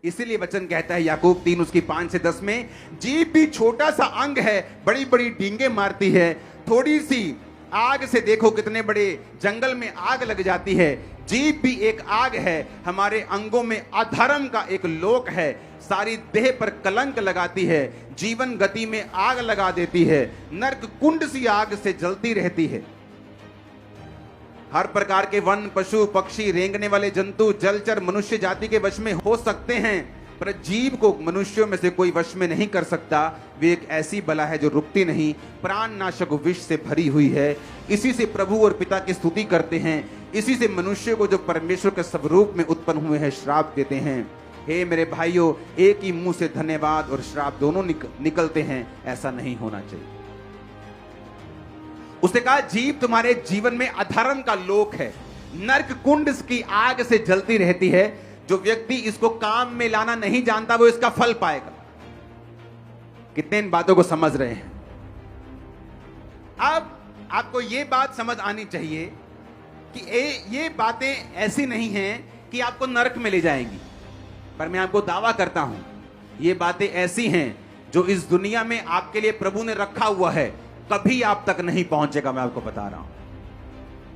इसीलिए वचन कहता है याकूब 3 उसकी 5 से 10 में, जीभ भी छोटा सा अंग है, बड़ी बड़ी डींगे मारती है। थोड़ी सी आग से देखो कितने बड़े जंगल में आग लग जाती है। जीभ भी एक आग है, हमारे अंगों में अधर्म का एक लोक है, सारी देह पर कलंक लगाती है, जीवन गति में आग लगा देती है, नरक कुंड सी आग से जलती रहती है। हर प्रकार के वन, पशु, पक्षी, रेंगने वाले जंतु, जलचर मनुष्य जाति के वश में हो सकते हैं, पर जीव को मनुष्यों में से कोई वश में नहीं कर सकता। वे एक ऐसी बला है जो रुकती नहीं, प्राण नाशक विष से भरी हुई है। इसी से प्रभु और पिता की स्तुति करते हैं, इसी से मनुष्य को जो परमेश्वर के स्वरूप में उत्पन्न हुए हैं श्राप देते हैं। हे मेरे भाइयों, एक ही मुंह से धन्यवाद और श्राप दोनों निकलते हैं, ऐसा नहीं होना चाहिए। उसने कहा जीव तुम्हारे जीवन में अधर्म का लोक है, नरक कुंड की आग से जलती रहती है। जो व्यक्ति इसको काम में लाना नहीं जानता वो इसका फल पाएगा। कितने इन बातों को समझ रहे हैं? अब आपको ये बात समझ आनी चाहिए कि ये बातें ऐसी नहीं हैं कि आपको नरक में ले जाएंगी, पर मैं आपको दावा करता हूं ये बातें ऐसी हैं जो इस दुनिया में आपके लिए प्रभु ने रखा हुआ है, कभी आप तक नहीं पहुंचेगा। मैं आपको बता रहा हूं,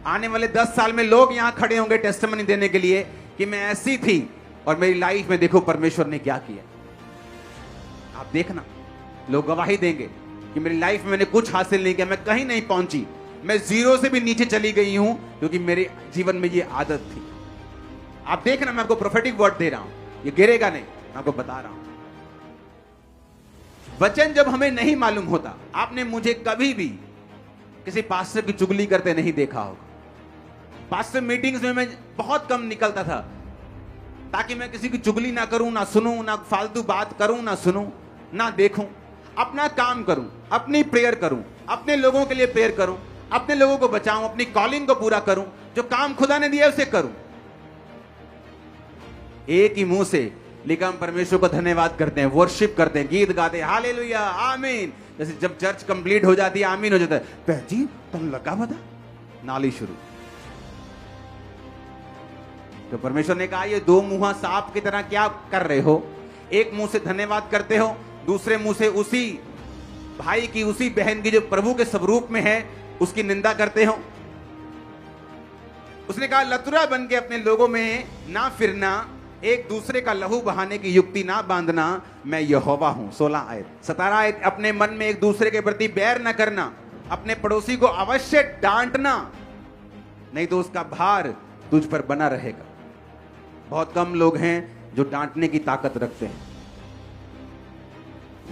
आने वाले 10 साल में लोग यहां खड़े होंगे टेस्टिमनी देने के लिए कि मैं ऐसी थी और मेरी लाइफ में देखो परमेश्वर ने क्या किया। आप देखना, लोग गवाही देंगे कि मेरी लाइफ में मैंने कुछ हासिल नहीं किया, मैं कहीं नहीं पहुंची, मैं जीरो से भी नीचे चली गई हूं, क्योंकि मेरे जीवन में ये आदत थी। आप देखना, मैं आपको प्रोफेटिक वर्ड दे रहा हूं, ये गिरेगा नहीं, मैं आपको बता रहा हूं। वचन जब हमें नहीं मालूम होता, आपने मुझे कभी भी किसी पास्टर की चुगली करते नहीं देखा होगा। पास्टर मीटिंग्स में मैं बहुत कम निकलता था, ताकि मैं किसी की चुगली ना करूं, ना सुनूं, ना फालतू बात करूं, ना सुनूं, ना देखूं, अपना काम करूं, अपनी प्रेयर करूं, अपने लोगों के लिए प्रेयर करूं, अपने लोगों को बचाऊं, अपनी कॉलिंग को पूरा करूं, जो काम खुदा ने दिया उसे करूं। एक ही मुंह से लेकिन हम परमेश्वर को धन्यवाद करते हैं, वर्शिप करते हैं, गीत गाते हैं, हालेलुया, आमीन। जैसे जब चर्च कंप्लीट हो जाती है, आमीन हो जाता है, जी तुम लगा बता, नाली शुरू। तो परमेश्वर ने कहा ये दो मुंह सांप की तरह क्या कर रहे हो? एक मुंह से धन्यवाद करते हो, दूसरे मुंह से उसी भाई की, उसी बहन की जो प्रभु के स्वरूप में है, उसकी निंदा करते हो। उसने कहा लतुरा बन के अपने लोगों में ना फिरना, एक दूसरे का लहू बहाने की युक्ति ना बांधना, मैं यहोवा हूं। 16 आयत। 17 आयत, अपने मन में एक दूसरे के प्रति बैर न करना, अपने पड़ोसी को अवश्य डांटना, नहीं तो उसका भार तुझ पर बना रहेगा। बहुत कम लोग हैं जो डांटने की ताकत रखते हैं,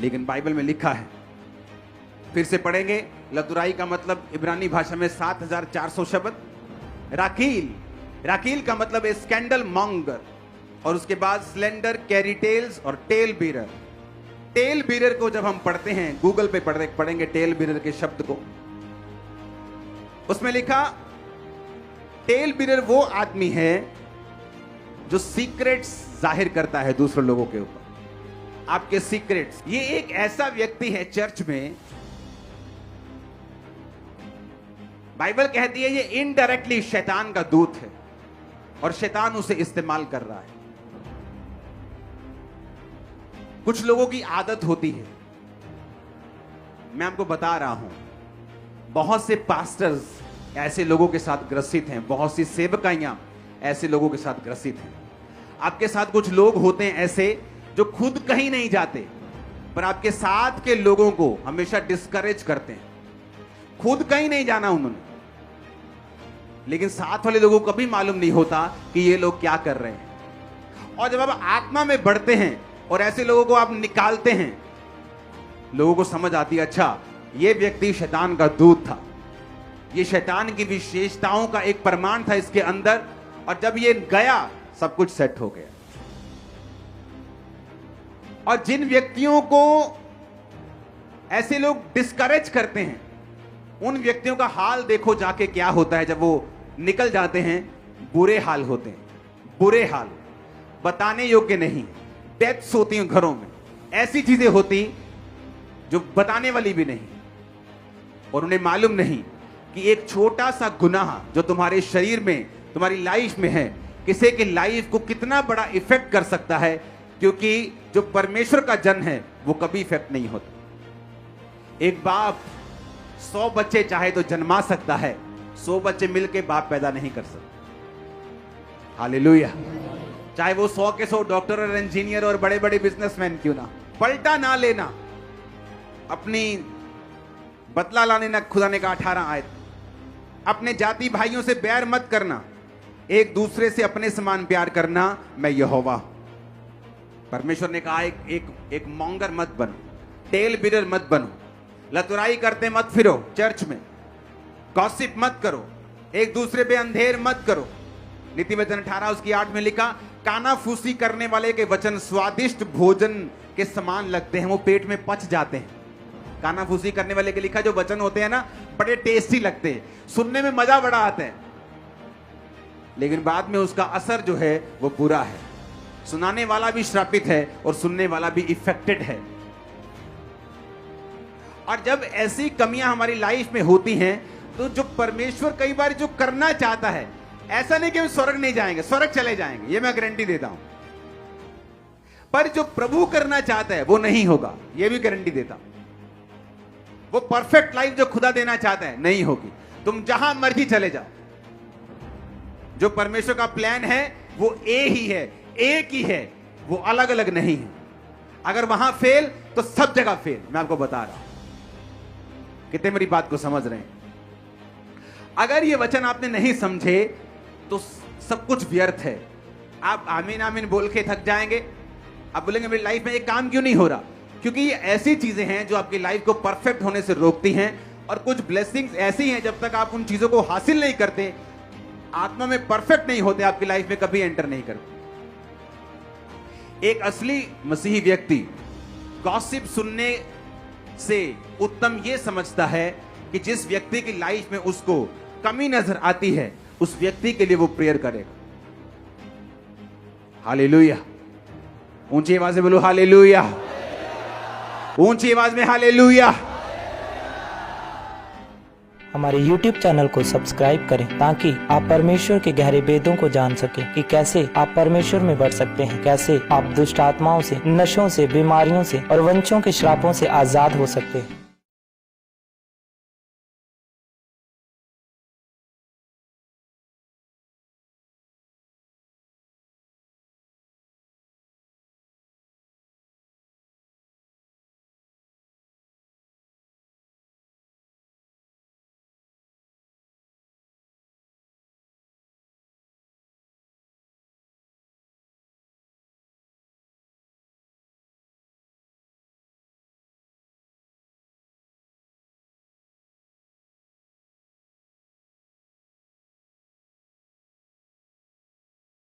लेकिन बाइबल में लिखा है, फिर से पढ़ेंगे, लतुराई का मतलब इब्रानी भाषा में 7400 शब्द। राकील, राकील का मतलब स्कैंडल मॉन्गर, और उसके बाद स्लेंडर, कैरीटेल्स और टेल बीरर। टेल बीरर को जब हम पढ़ते हैं, गूगल पे पढ़ेंगे टेल बीरर के शब्द को, उसमें लिखा टेल बीरर वो आदमी है जो सीक्रेट्स जाहिर करता है दूसरे लोगों के ऊपर, आपके सीक्रेट्स। ये एक ऐसा व्यक्ति है चर्च में, बाइबल कहती है ये इनडायरेक्टली शैतान का दूत है और शैतान उसे इस्तेमाल कर रहा है। कुछ लोगों की आदत होती है, मैं आपको बता रहा हूं, बहुत से पास्टर्स ऐसे लोगों के साथ ग्रसित हैं, बहुत सी सेवकाइयां ऐसे लोगों के साथ ग्रसित हैं। आपके साथ कुछ लोग होते हैं ऐसे जो खुद कहीं नहीं जाते, पर आपके साथ के लोगों को हमेशा डिस्करेज करते हैं। खुद कहीं नहीं जाना उन्होंने, लेकिन साथ वाले लोगों को कभी मालूम नहीं होता कि ये लोग क्या कर रहे हैं। और जब आप आत्मा में बढ़ते हैं और ऐसे लोगों को आप निकालते हैं, लोगों को समझ आती है, अच्छा ये व्यक्ति शैतान का दूत था, ये शैतान की विशेषताओं का एक प्रमाण था इसके अंदर, और जब ये गया सब कुछ सेट हो गया। और जिन व्यक्तियों को ऐसे लोग डिस्करेज करते हैं, उन व्यक्तियों का हाल देखो जाके क्या होता है जब वो निकल जाते हैं। बुरे हाल होते हैं, बुरे हाल, बताने योग्य नहीं। डेथ्स होती हैं घरों में, ऐसी चीजें होती जो बताने वाली भी नहीं, और उन्हें मालूम नहीं कि एक छोटा सा गुनाह जो तुम्हारे शरीर में, तुम्हारी लाइफ में है, किसी की लाइफ को कितना बड़ा इफेक्ट कर सकता है। क्योंकि जो परमेश्वर का जन है वो कभी इफेक्ट नहीं होता। एक बाप 100 बच्चे चाहे तो जन्मा सकता है, 100 बच्चे मिलके बाप पैदा नहीं कर सकते। हालेलुया। चाहे वो 100 के 100 डॉक्टर और इंजीनियर और बड़े बड़े बिजनेसमैन क्यों ना। पलटा ना लेना, अपनी बदला लाने ना, खुदा ने कहा 18 आयत। अपने जाति भाइयों से बैर मत करना, एक दूसरे से अपने समान प्यार करना, मैं यहोवा। परमेश्वर ने कहा एक मॉन्गर मत बनो, टेल बिरर मत बनो, लतुराई करते मत फिरो चर्च में, गॉसिप मत करो, एक दूसरे पे अंधेर मत करो। नीति वचन 18 उसकी 8 में लिखा, कानाफूसी करने वाले के वचन स्वादिष्ट भोजन के समान लगते हैं, वो पेट में पच जाते हैं। कानाफूसी करने वाले के लिखा जो वचन होते हैं ना, बड़े टेस्टी लगते हैं, सुनने में मजा बड़ा आता है, लेकिन बाद में उसका असर जो है वो बुरा है। सुनाने वाला भी श्रापित है और सुनने वाला भी इफेक्टेड है। और जब ऐसी कमियां हमारी लाइफ में होती हैं तो जो परमेश्वर कई बार जो करना चाहता है, ऐसा नहीं कि हम स्वर्ग नहीं जाएंगे, स्वर्ग चले जाएंगे, ये मैं गारंटी देता हूं, पर जो प्रभु करना चाहता है वो नहीं होगा, ये भी गारंटी देता हूं। वो परफेक्ट लाइफ जो खुदा देना चाहता है नहीं होगी। तुम जहां मर्जी चले जाओ, जो परमेश्वर का प्लान है वो ही है, एक ही है, वो अलग अलग नहीं है। अगर वहां फेल तो सब जगह फेल, मैं आपको बता रहा हूं। कितने मेरी बात को समझ रहे हैं? अगर ये वचन आपने नहीं समझे तो सब कुछ व्यर्थ है। आप आमीन आमीन बोल के थक जाएंगे, आप बोलेंगे मेरी लाइफ में एक काम क्यों नहीं हो रहा, क्योंकि ये ऐसी चीजें हैं जो आपकी लाइफ को परफेक्ट होने से रोकती हैं। और कुछ ब्लेसिंग्स ऐसी हैं, जब तक आप उन चीजों को हासिल नहीं करते, आत्मा में परफेक्ट नहीं होते, आपकी लाइफ में कभी एंटर नहीं करते। एक असली मसीही व्यक्ति गॉसिप सुनने से उत्तम यह समझता है कि जिस व्यक्ति की लाइफ में उसको कमी नजर आती है, उस व्यक्ति के लिए वो प्रेयर करेगा। हालेलुया। ऊंची आवाज में बोलो हालेलुया, ऊंची आवाज में हालेलुया। हमारे YouTube चैनल को सब्सक्राइब करें ताकि आप परमेश्वर के गहरे वेदों को जान सकें कि कैसे आप परमेश्वर में बढ़ सकते हैं, कैसे आप दुष्ट आत्माओं से, नशों से, बीमारियों से और वंशों के श्रापों से आजाद हो सकते हैं।